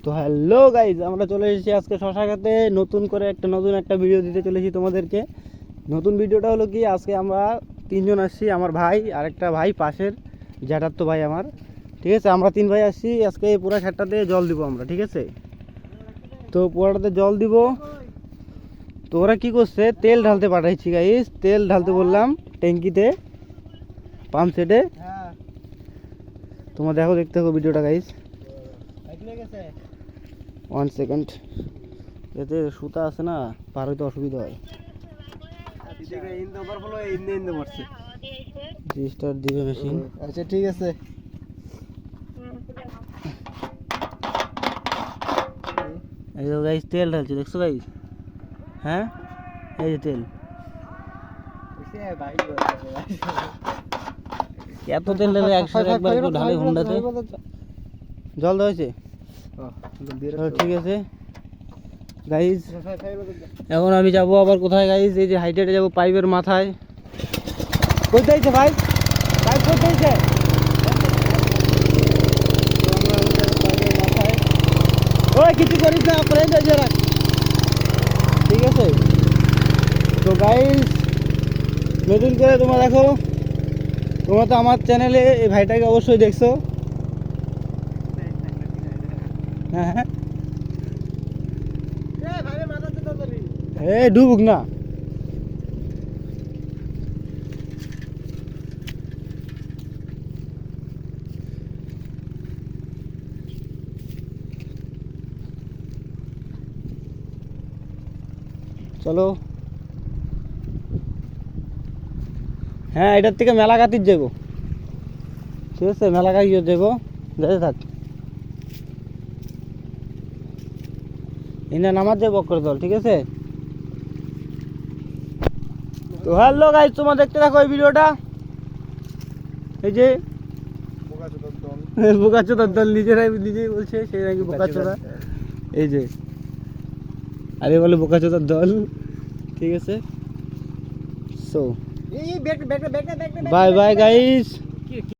তো hello guys, আমরা চলে এসেছি আজকে শশা খেতে নতুন একটা ভিডিও দিতে চলেছি তোমাদেরকে। নতুন ভিডিওটা হলো কি, আজকে আমরা তিনজন আসছি, আমার ভাই আর একটা ভাই পাশের জ্যাঠাতো ভাই আমার, ঠিক আছে। আমরা তিন ভাই আসছি আজকে পুরো খেতটাতে জল দিব আমরা, ঠিক আছে। তো পুরাটাতে জল দিব। তো ওরা কী করছে, তেল ঢালতে পাঠাইছি গাইজ, তেল ঢালতে বললাম ট্যাঙ্কিতে, পাম্প সেটে। তোমরা দেখো, দেখতে থাকো ভিডিওটা গাইজ। 1 সেকেন্ড, এতে সুতা আছে না, পার হইতে অসুবিধা হয়। রেজিস্টার দিবে মেশিন। আচ্ছা ঠিক আছে। এই যে গাইজ তেল ঢালছে, দেখছো গাইজ? হ্যাঁ, এই যে তেল। এত তেল ঢালে একসাথে একবার একটু ঢালে হুন্ডাতে। জল দেওয়া হয়েছে, ঠিক আছে গাইজ। এখন আমি যাব আবার কোথায় গাইজ, এই যে হাইটেটে যাবো পাইপের মাথায়। কোথায় যাইছে ভাই, পাইপ কোথায় যাইছে? ওই কিছু করিস না, ফ্রেন্ড আছে রাখ, ঠিক আছে। তো গাইজ নতুন করে তোমরা দেখো, তোমরা তো আমার চ্যানেলে এই ভাইটাকে অবশ্যই দেখছো। হ্যাঁ হ্যাঁ, ডুবুক না। চলো, হ্যাঁ এটার থেকে মেলা কাতির যাবো, ঠিক আছে। মেলা কাতি যাবো, যেতে থাক। এনে নামার যাবো করে দল, ঠিক আছে। তো হ্যালো গাইজ, তোমরা দেখতে থাকো এই ভিডিওটা। এই যে বোকাচোদার দল, নিজেই বলছে সে নাকি বোকাচোদা। এই যে আরে বলে বোকাচোদার দল, ঠিক আছে। So bye bye guys.